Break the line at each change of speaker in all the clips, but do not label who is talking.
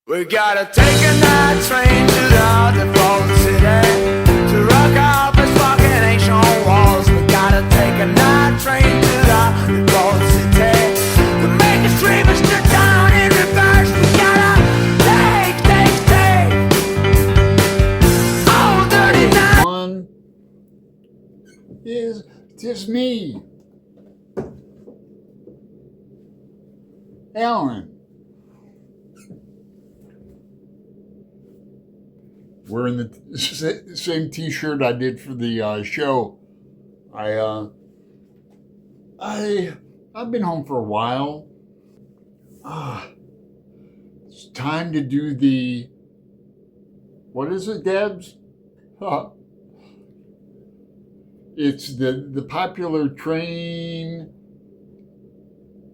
We gotta take a night train to the underground city to rock out this fucking ancient walls. We gotta take a night train to the underground city to make us dream us to down in reverse. We gotta take all dirty night.
One is just me, Alan. Wearing the same T-shirt I did for the show. I've been home for a while. It's time to do the, what is it, Debs? It's the popular train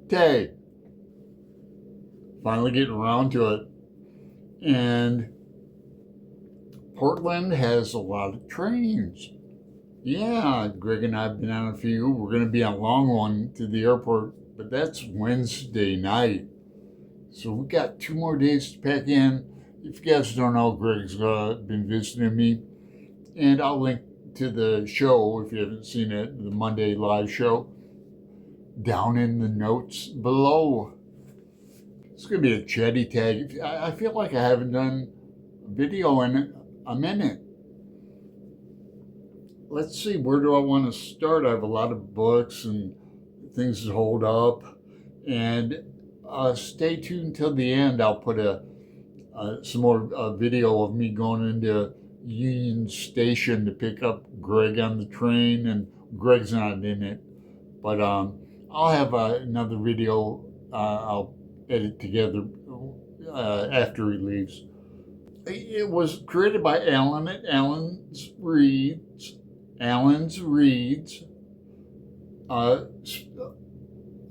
tag. Finally getting around to it. And Portland has a lot of trains. Yeah, Greg and I have been on a few. We're going to be on a long one to the airport, but that's Wednesday night. So we got 2 more days to pack in. If you guys don't know, Greg's been visiting me. And I'll link to the show, if you haven't seen it, the Monday live show, down in the notes below. It's going to be a chatty tag. I feel like I haven't done a video in a minute. Let's see, where do I want to start? I have a lot of books and things that hold up. And stay tuned till the end. I'll put some more video of me going into Union Station to pick up Greg on the train, and Greg's not in it. But I'll have another video I'll edit together after he leaves. It was created by Alan at Alan's Reads,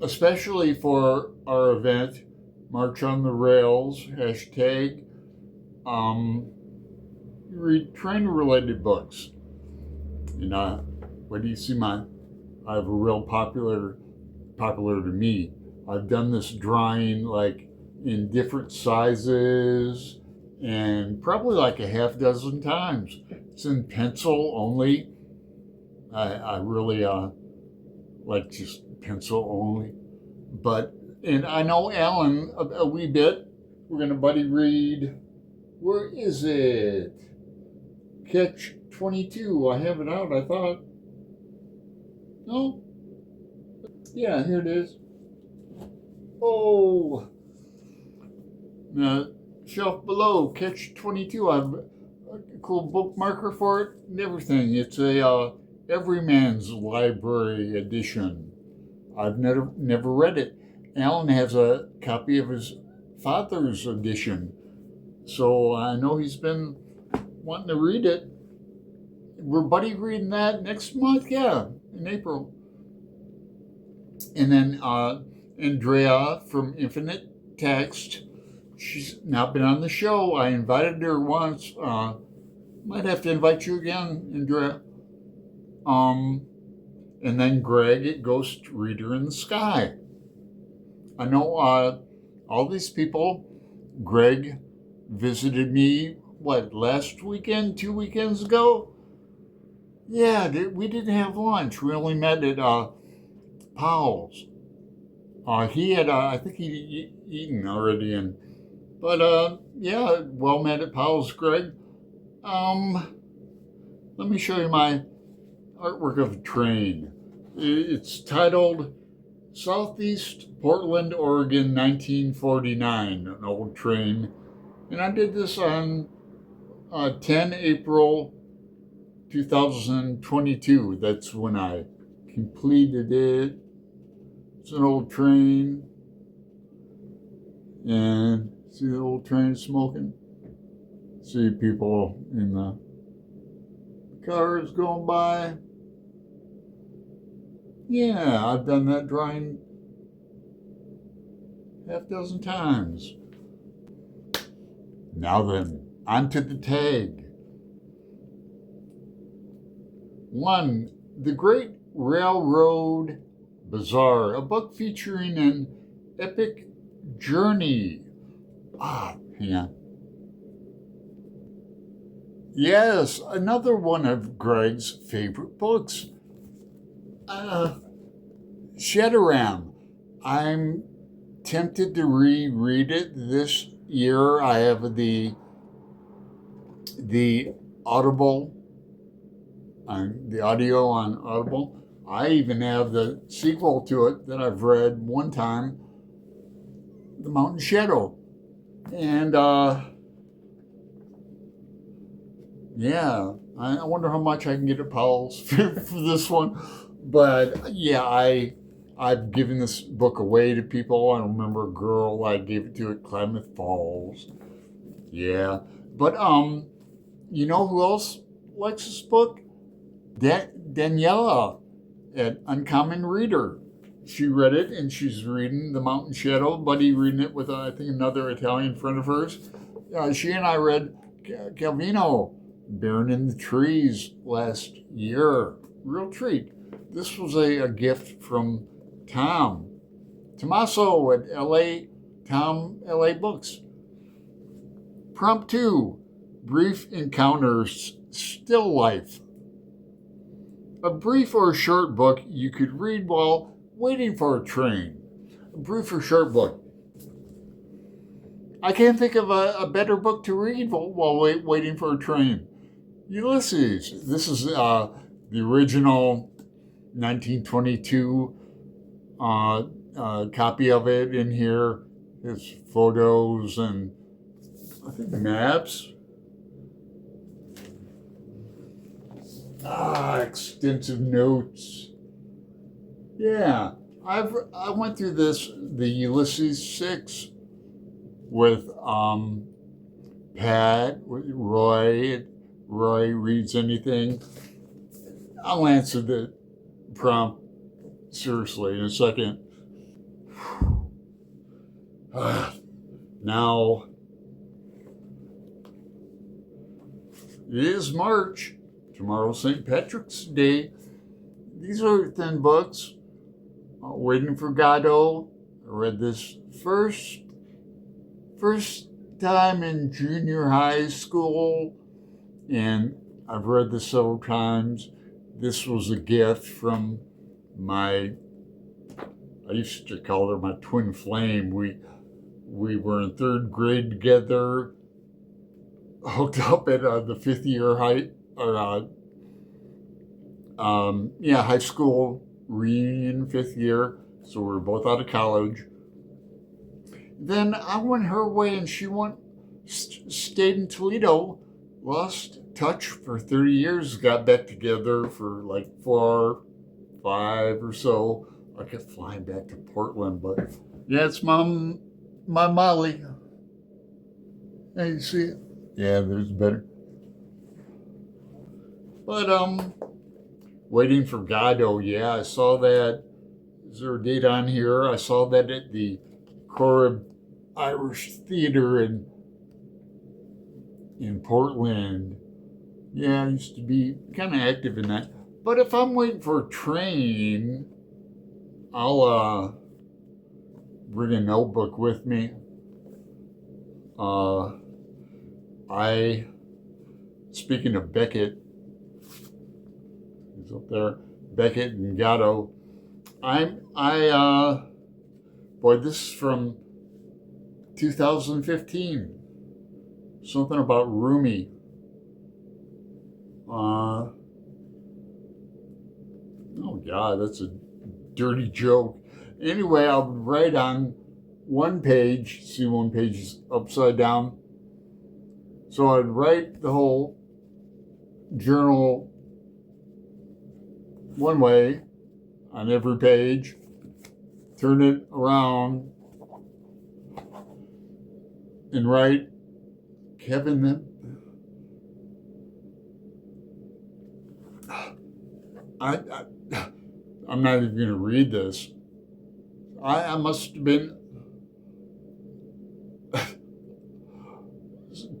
especially for our event, March on the Rails, hashtag, read train-related books. And what do you see? I have a real popular to me. I've done this drawing like in different sizes, and probably like a half dozen times. It's in pencil only. I really like just pencil only. And I know Alan a wee bit. We're gonna buddy read. Where is it? Catch 22. I have it out, I thought. No? Yeah, here it is. Oh. Shelf below, Catch 22. I have a cool bookmarker for it and everything. It's a Everyman's Library edition. I've never read it. Alan has a copy of his father's edition, so I know he's been wanting to read it. We're buddy reading that next month, yeah, in April. And then Andreea from Infinite Text. She's not been on the show. I invited her once. Might have to invite you again, Andreea. And then Greg at Ghost Reader in the Sky. I know all these people. Greg visited me, last weekend, 2 weekends ago? Yeah, we didn't have lunch. We only met at Powell's. He had, I think he'd eaten already, but yeah, well met at Powell's, Greg. Let me show you my artwork of a train. It's titled Southeast Portland, Oregon, 1949, an old train. And I did this on 10 April 2022. That's when I completed it. It's an old train. And see the old train smoking? See people in the cars going by. Yeah, I've done that drawing half dozen times. Now then, on to the tag. 1. The Great Railway Bazaar, a book featuring an epic journey. Hang on. Yes, another one of Greg's favorite books. Shadowram. I'm tempted to reread it this year. I have the Audible, the audio on Audible. I even have the sequel to it that I've read one time, The Mountain Shadow. And yeah, I wonder how much I can get at Powell's for this one. But yeah, I've given this book away to people. I remember a girl I gave it to at Klamath Falls. Yeah. But you know who else likes this book? Daniela at Uncommon Reader. She read it, and she's reading The Mountain Shadow. Buddy reading it with, I think, another Italian friend of hers. She and I read Calvino, Baron in the Trees, last year. Real treat. This was a gift from Tommaso at LA Books. Prompt 2, Brief Encounters, Still Life. A brief or short book you could read while waiting for a train. A brief or short book. I can't think of a better book to read while waiting for a train. Ulysses. This is the original 1922 copy of it in here. There's photos and I think maps. Extensive notes. Yeah, I went through the Ulysses 6 with Pat, Roy. Roy reads anything. I'll answer the prompt seriously in a second. Now, it is March. Tomorrow's St. Patrick's Day. These are thin books. Waiting for Godot. I read this first time in junior high school, and I've read this several times. This was a gift from I used to call her my twin flame. We were in third grade together, hooked up at the fifth year high school reunion, fifth year. So we were both out of college. Then I went her way, and she stayed in Toledo, lost touch for 30 years, got back together for like 4, 5 or so. I kept flying back to Portland, but yeah, it's my Molly. Hey, you see it? Yeah, there's better. But Waiting for Godot, yeah, I saw that. Is there a date on here? I saw that at the Corib Irish Theater in Portland. Yeah, I used to be kind of active in that. But if I'm waiting for a train, I'll bring a notebook with me. Speaking of Beckett, he's up there, Beckett and Gatto. Boy, this is from 2015. Something about Rumi. Oh God, that's a dirty joke. Anyway, I'll write on one page. See, one page is upside down. So I'd write the whole journal one way on every page, turn it around, and write Kevin. I'm not even going to read this. I must have been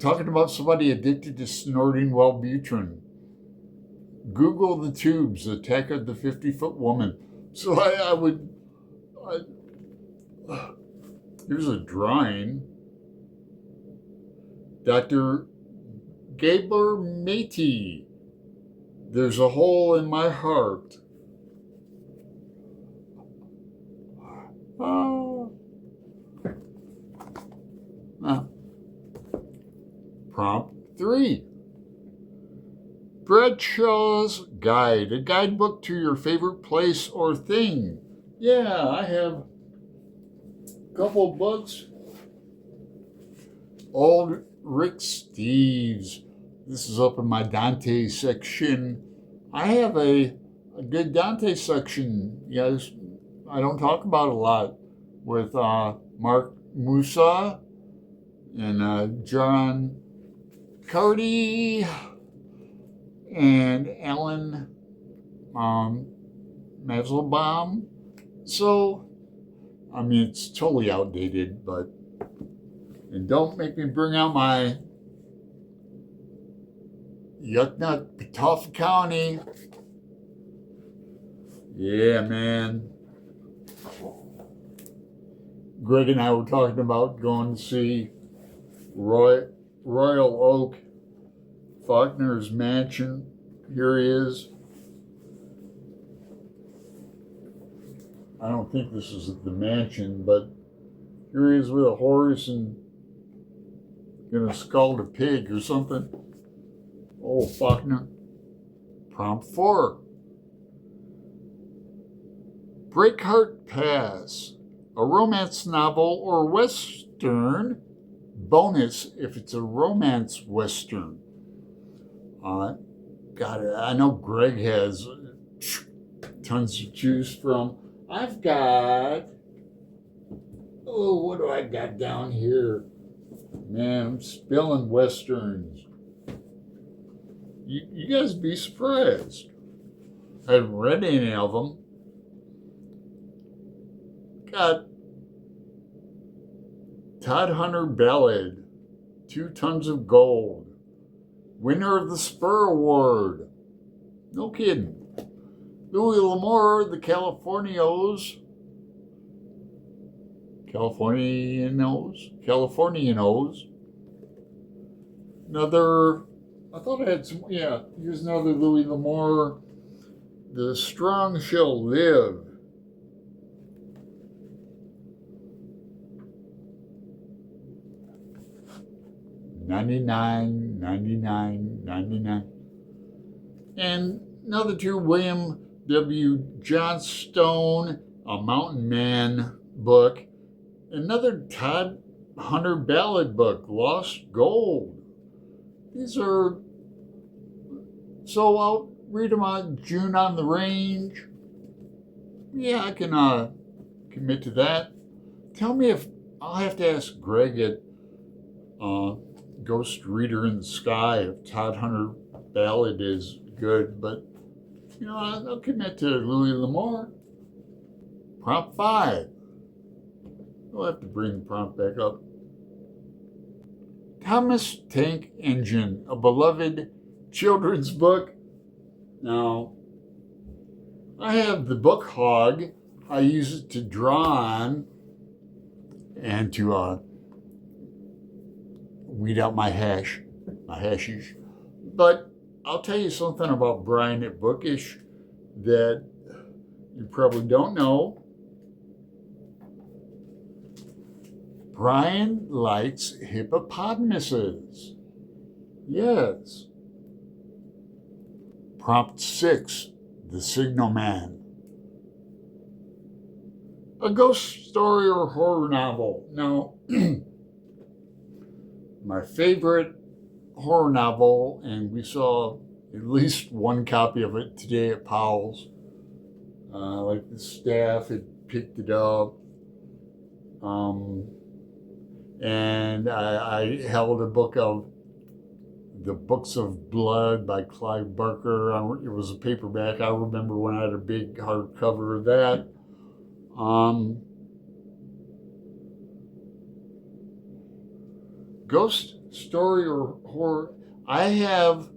talking about somebody addicted to snorting Wellbutrin. Google the tubes, Attack of the 50-Foot Woman. So here's a drawing. Dr. Gabor Mate, There's a Hole in My Heart. Prompt 3. Bradshaws Guide, a guidebook to your favorite place or thing. Yeah, I have a couple books. Old Rick Steves. This is up in my Dante section. I have a good Dante section. Yes, I don't talk about a lot with Mark Musa and John Cody and Alan Mazelbaum. So, I mean, it's totally outdated, but, and don't make me bring out my Yucknut, Petoff County. Yeah, man. Greg and I were talking about going to see Royal Oak, Faulkner's mansion. Here he is. I don't think this is the mansion, but here he is with a horse and gonna scald a pig or something. Oh, Faulkner. Prompt 4. Breakheart Pass, a romance novel or western. Bonus if it's a romance western. God, I know Greg has tons to choose from. I've got, what do I got down here? Man, I'm spilling westerns. You guys be surprised. I haven't read any of them. Got Todd Hunter Ballad, 2 Tons of Gold. Winner of the Spur Award. No kidding. Louis L'Amour, The Californios. Another, I thought I had some, yeah, here's another Louis L'Amour. The Strong Shall Live. $99.99. And another 2, William W. Johnstone, A Mountain Man book. Another Todd Hunter Ballad book, Lost Gold. These are, so I'll read them on June on the Range. Yeah, I can commit to that. Tell me if, I'll have to ask Greg at Ghost Reader in the Sky if Todd Hunter Ballad is good, but you know, I'll commit to Louis L'Amour. Prompt 5. I'll have to bring the prompt back up. Thomas Tank Engine, a beloved children's book. Now, I have the book hog. I use it to draw on and to weed out my hashish. But I'll tell you something about Brian at Bookish that you probably don't know. Brian likes hippopotamuses. Yes. Prompt 6, The Signalman. A ghost story or horror novel. Now, my favorite horror novel, and we saw at least one copy of it today at Powell's. Like the staff had picked it up. And I held a book of The Books of Blood by Clive Barker. It was a paperback. I remember when I had a big hardcover of that. Ghost story or horror. I have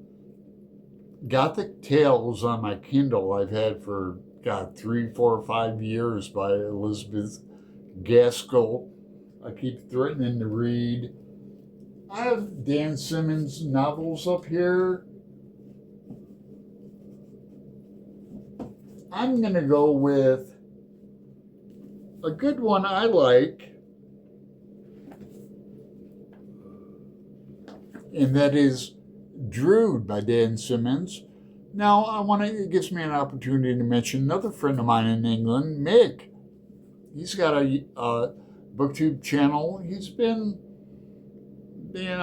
Gothic Tales on my Kindle. I've had for 3, 4, 5 years by Elizabeth Gaskell. I keep threatening to read. I have Dan Simmons novels up here. I'm going to go with a good one I like, and that is Drood by Dan Simmons. Now, it gives me an opportunity to mention another friend of mine in England, Mick. He's got a booktube channel. He's been being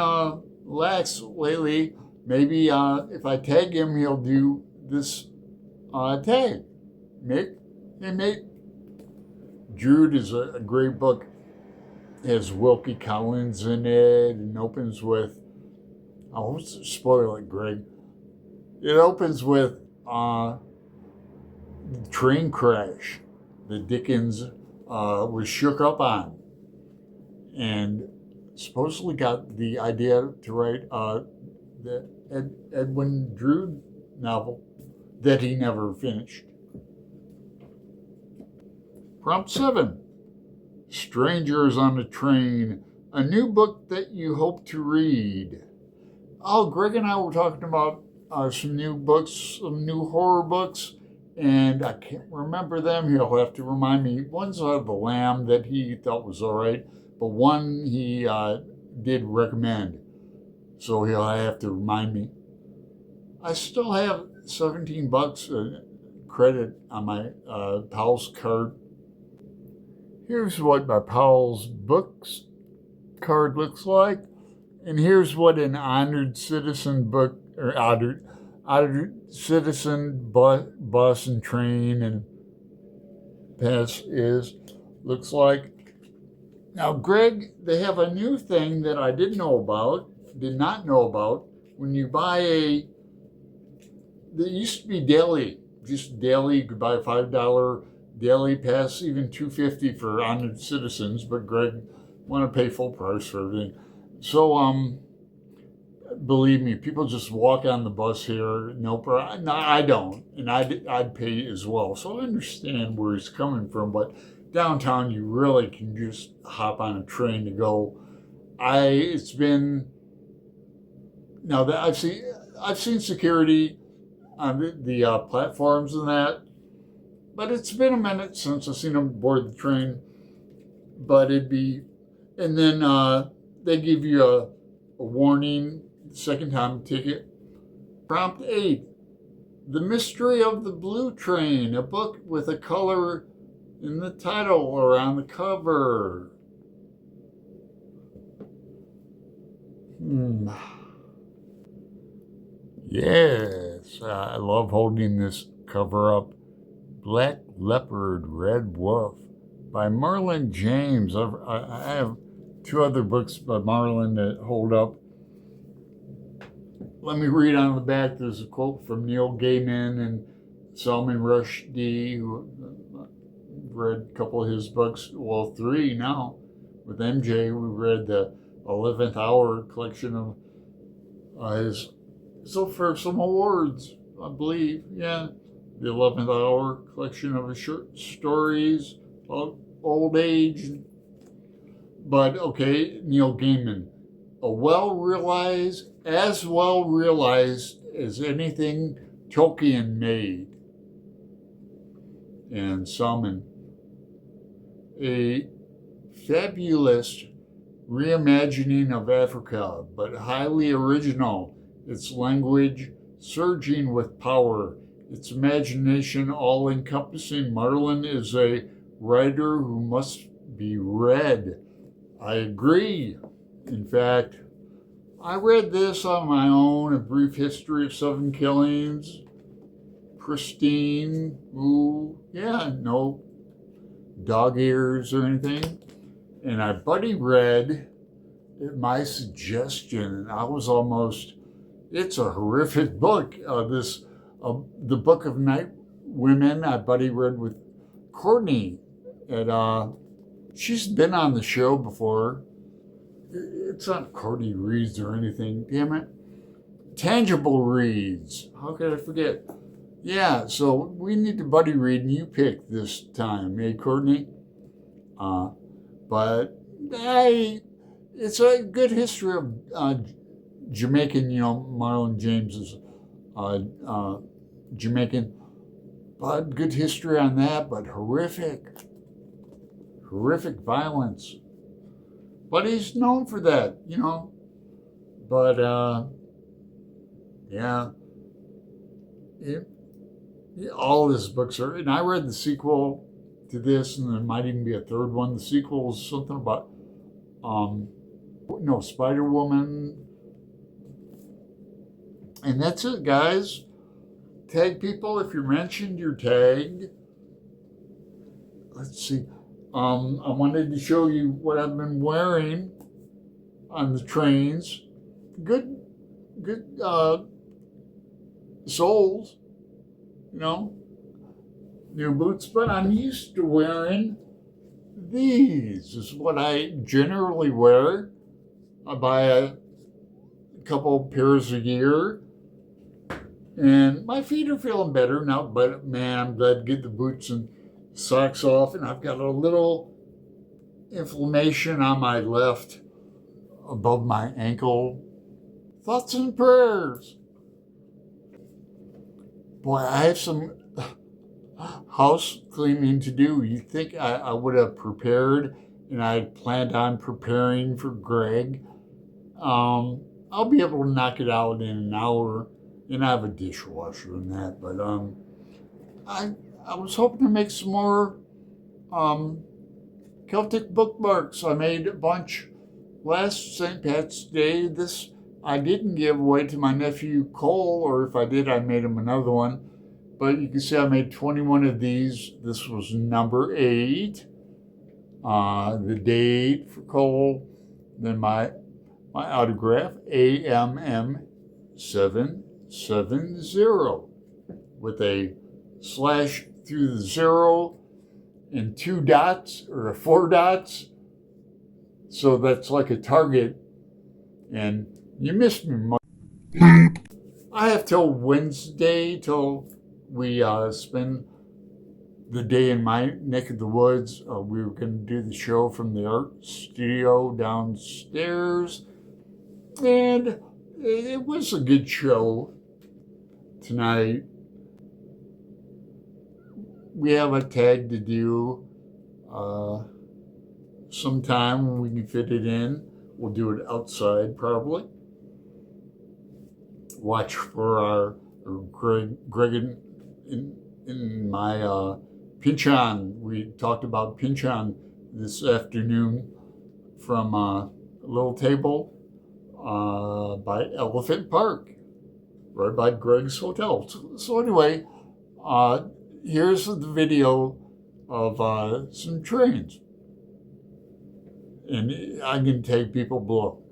lax lately. Maybe if I tag him, he'll do this tag. Mick, hey Mick. Drood is a great book. It has Wilkie Collins in it and opens with, I won't spoil it, Greg. It opens with the train crash that Dickens was shook up on, and supposedly got the idea to write the Edwin Drood novel that he never finished. Prompt 7. Strangers on a Train, a new book that you hope to read. Oh, Greg and I were talking about some new books, some new horror books, and I can't remember them. He'll have to remind me. One's The Lamb that he thought was all right, but one he did recommend, so he'll have to remind me. I still have $17 credit on my Powell's card. Here's what my Powell's books card looks like, and here's what an honored citizen book or honored citizen bus and train and pass looks like. Now, Greg, they have a new thing that I did not know about. When you buy there used to be daily, just daily. You could buy a $5 daily pass, even $2.50 for honored citizens. But Greg want to pay full price for everything. So, believe me, people just walk on the bus here. No, I don't, and I'd pay as well. So I understand where he's coming from, but downtown you really can just hop on a train to go. It's been now that I've seen security on the platforms and that, but it's been a minute since I've seen them board the train. But and then they give you a warning, second time ticket. Prompt 8, The Mystery of the Blue Train, a book with a color in the title or on the cover. Yes, I love holding this cover up. Black Leopard, Red Wolf by Marlon James. I have 2 other books by Marlon that hold up. Let me read on the back. There's a quote from Neil Gaiman and Salman Rushdie, who read a couple of his books. Well, 3 now. With MJ, we read the 11th Hour collection of his. So for some awards, I believe. Yeah. The 11th Hour collection of his short stories about old age. But okay, Neil Gaiman, as well realized as anything Tolkien made. And Salman, a fabulous reimagining of Africa, but highly original. Its language surging with power. Its imagination all-encompassing. Marlon is a writer who must be read. I agree. In fact, I read this on my own, A Brief History of 7 Killings. Pristine. Ooh, yeah, no dog ears or anything. And I buddy read at my suggestion, and I was almost, it's a horrific book. The Book of Night Women, I buddy read with Courtney. She's been on the show before. It's not Courtney Reads or anything, damn it. Tangible Reads. How could I forget? Yeah, so we need to buddy read, and you pick this time, Courtney? But it's a good history of Jamaican. You know, Marlon James is Jamaican, but good history on that. But horrific violence. But he's known for that, you know. But yeah, all of his books are. And I read the sequel to this, and there might even be a third one. The sequel is something about Spider Woman. And that's it, guys. Tag people. If you're mentioned, you're tagged. Let's see. I wanted to show you what I've been wearing on the trains. Good soles, you know, new boots, but I'm used to wearing these. This is what I generally wear. I buy a couple pairs a year, and my feet are feeling better now, but man, I'm glad to get the boots and socks off, and I've got a little inflammation on my left above my ankle. Thoughts and prayers. Boy, I have some house cleaning to do. You'd think I would have prepared, and I planned on preparing for Greg. I'll be able to knock it out in an hour, and I have a dishwasher and that, but I was hoping to make some more Celtic bookmarks. I made a bunch last St. Pat's Day. This I didn't give away to my nephew Cole, or if I did, I made him another one. But you can see I made 21 of these. This was number 8. The date for Cole, then my autograph, AMM770, with a slash through the 0 and 2 dots, or 4 dots. So that's like a target. And you missed me, Mike. I have till Wednesday till we spend the day in my neck of the woods. We were going to do the show from the art studio downstairs. And it was a good show tonight. We have a tag to do sometime when we can fit it in. We'll do it outside probably. Watch for our Greg in my Pinch-On. We talked about Pinch-On this afternoon from a little table by Elephant Park, right by Greg's Hotel. So anyway, here's the video of some trains. And I can take people below.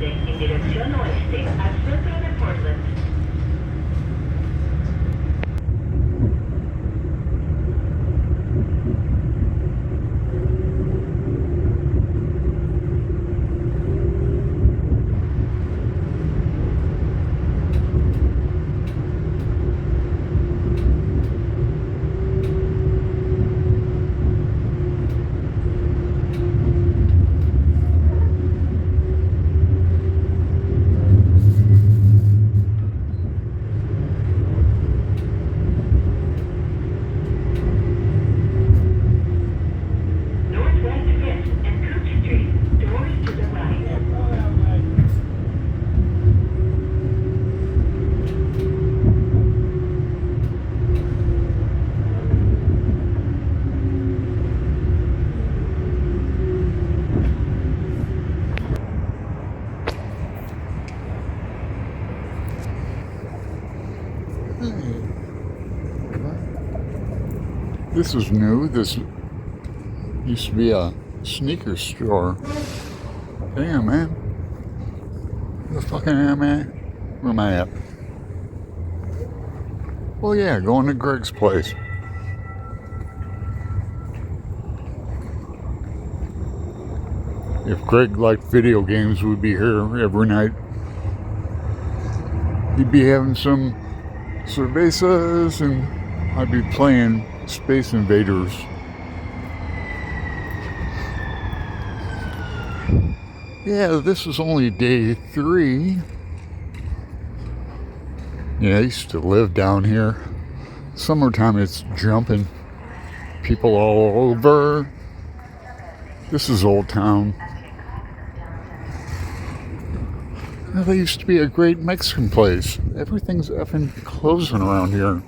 avance en dirección oeste al centro de Portland.
This is new. This used to be a sneaker store. Damn, man. Where the fuck am I at? Where am I at? Well, yeah, going to Greg's place. If Greg liked video games, we'd be here every night. He'd be having some cervezas and I'd be playing Space Invaders. Yeah, this is only day 3. Yeah, I used to live down here. Summertime, it's jumping. People all over. This is Old Town. Well, there used to be a great Mexican place. Everything's effing closing around here.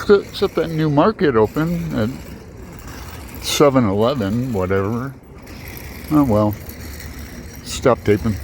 Except that new market open at 7-Eleven, whatever. Oh well. Stop taping.